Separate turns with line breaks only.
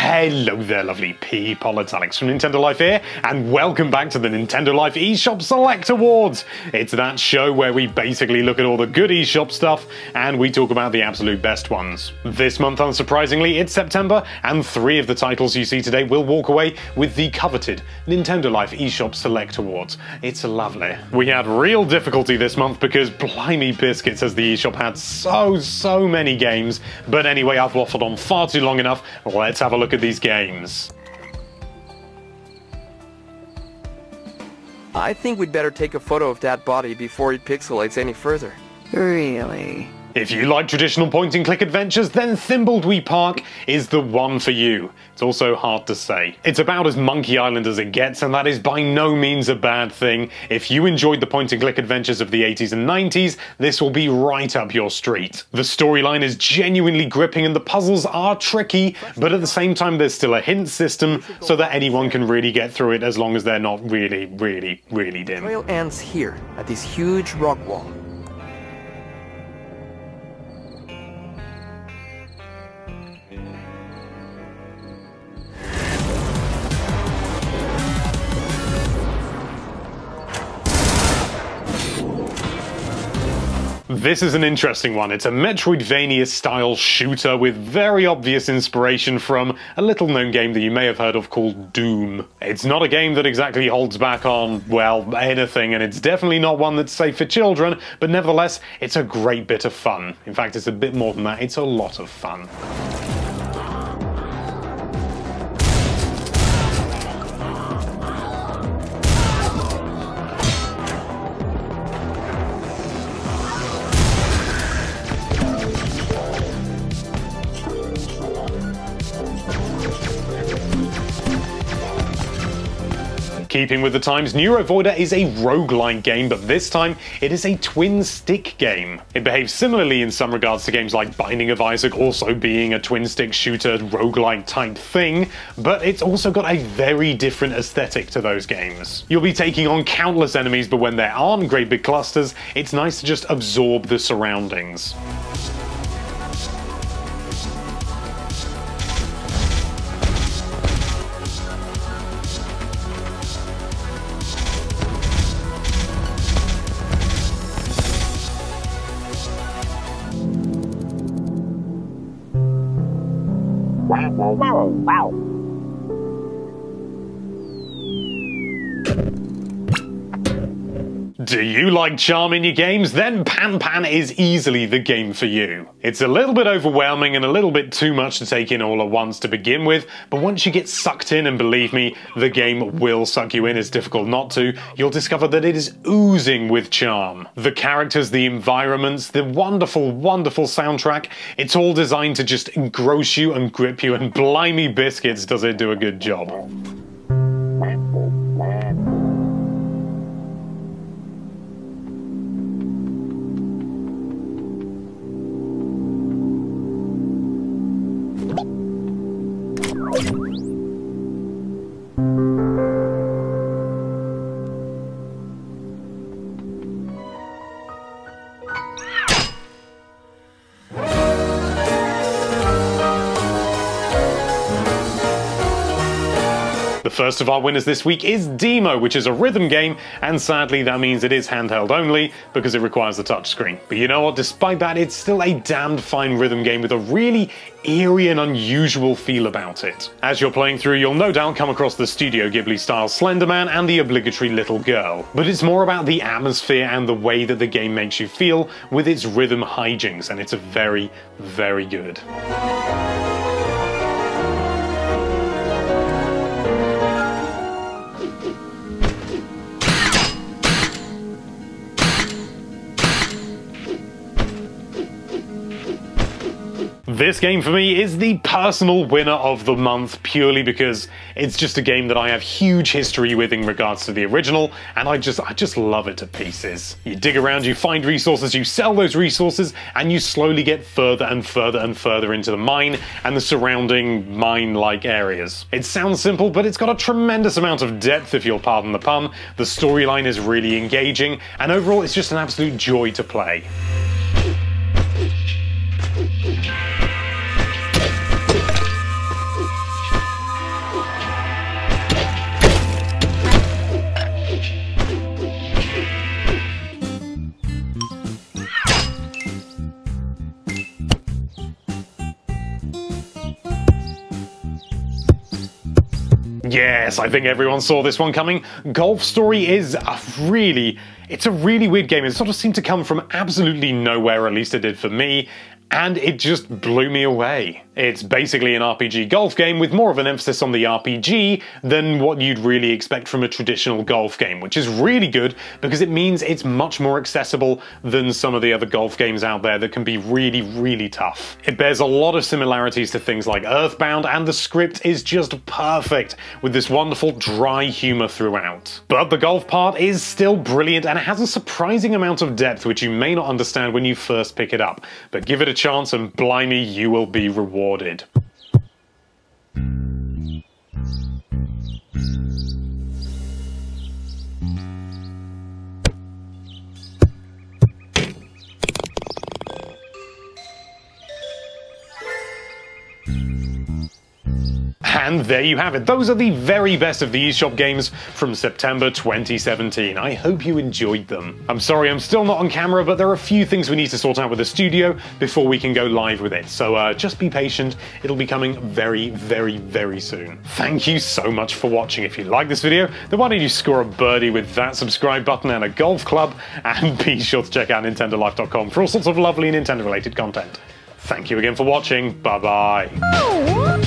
Hello there, lovely people. It's Alex from Nintendo Life here, and welcome back to the Nintendo Life eShop Select Awards. It's that show where we basically look at all the good eShop stuff, and we talk about the absolute best ones. This month, unsurprisingly, it's September, and 3 of the titles you see today will walk away with the coveted Nintendo Life eShop Select Awards. It's lovely. We had real difficulty this month because blimey biscuits has the eShop had so many games. But anyway, I've waffled on far too long enough. Let's have a look at these games.
I think we'd better take a photo of that body before it pixelates any further.
Really?
If you like traditional point-and-click adventures, then Thimbledwee Park is the one for you. It's also hard to say. It's about as Monkey Island as it gets, and that is by no means a bad thing. If you enjoyed the point-and-click adventures of the 80s and 90s, this will be right up your street. The storyline is genuinely gripping and the puzzles are tricky, but at the same time there's still a hint system so that anyone can really get through it as long as they're not really dim.
The trail ends here, at this huge rock wall.
This is an interesting one. It's a Metroidvania-style shooter with very obvious inspiration from a little-known game that you may have heard of called Doom. It's not a game that exactly holds back on, well, anything, and it's definitely not one that's safe for children, but nevertheless, it's a great bit of fun. In fact, it's a bit more than that. It's a lot of fun. Keeping with the times, NeuroVoider is a roguelike game, but this time it is a twin-stick game. It behaves similarly in some regards to games like Binding of Isaac also being a twin-stick shooter roguelike type thing, but it's also got a very different aesthetic to those games. You'll be taking on countless enemies, but when there aren't great big clusters, it's nice to just absorb the surroundings.
Wow.
Do you like charm in your games? Then Pan Pan is easily the game for you. It's a little bit overwhelming and a little bit too much to take in all at once to begin with, but once you get sucked in, and believe me, the game will suck you in, it's difficult not to, you'll discover that it is oozing with charm. The characters, the environments, the wonderful soundtrack, it's all designed to just engross you and grip you, and blimey biscuits does it do a good job. The first of our winners this week is DEEMO, which is a rhythm game, and sadly that means it is handheld only because it requires the touchscreen. But you know what, despite that, it's still a damned fine rhythm game with a really eerie and unusual feel about it. As you're playing through, you'll no doubt come across the Studio Ghibli-style Slender Man and the obligatory little girl. But it's more about the atmosphere and the way that the game makes you feel with its rhythm hijinks, and it's a very good. This game for me is the personal winner of the month purely because it's just a game that I have huge history with in regards to the original, and I just love it to pieces. You dig around, you find resources, you sell those resources, and you slowly get further and further into the mine and the surrounding mine-like areas. It sounds simple, but it's got a tremendous amount of depth, if you'll pardon the pun. The storyline is really engaging, and overall it's just an absolute joy to play. Yes, I think everyone saw this one coming. Golf Story is it's a really weird game. It sort of seemed to come from absolutely nowhere, at least it did for me, and it just blew me away. It's basically an RPG golf game with more of an emphasis on the RPG than what you'd really expect from a traditional golf game, which is really good because it means it's much more accessible than some of the other golf games out there that can be really, really tough. It bears a lot of similarities to things like Earthbound, and the script is just perfect, with this wonderful dry humor throughout. But the golf part is still brilliant, and it has a surprising amount of depth which you may not understand when you first pick it up. But give it a chance and blimey, you will be rewarded. And there you have it. Those are the very best of the eShop games from September 2017. I hope you enjoyed them. I'm sorry I'm still not on camera, but there are a few things we need to sort out with the studio before we can go live with it. So just be patient. It'll be coming very, very, very soon. Thank you so much for watching. If you like this video, then why don't you score a birdie with that subscribe button and a golf club, and be sure to check out NintendoLife.com for all sorts of lovely Nintendo-related content. Thank you again for watching. Bye-bye.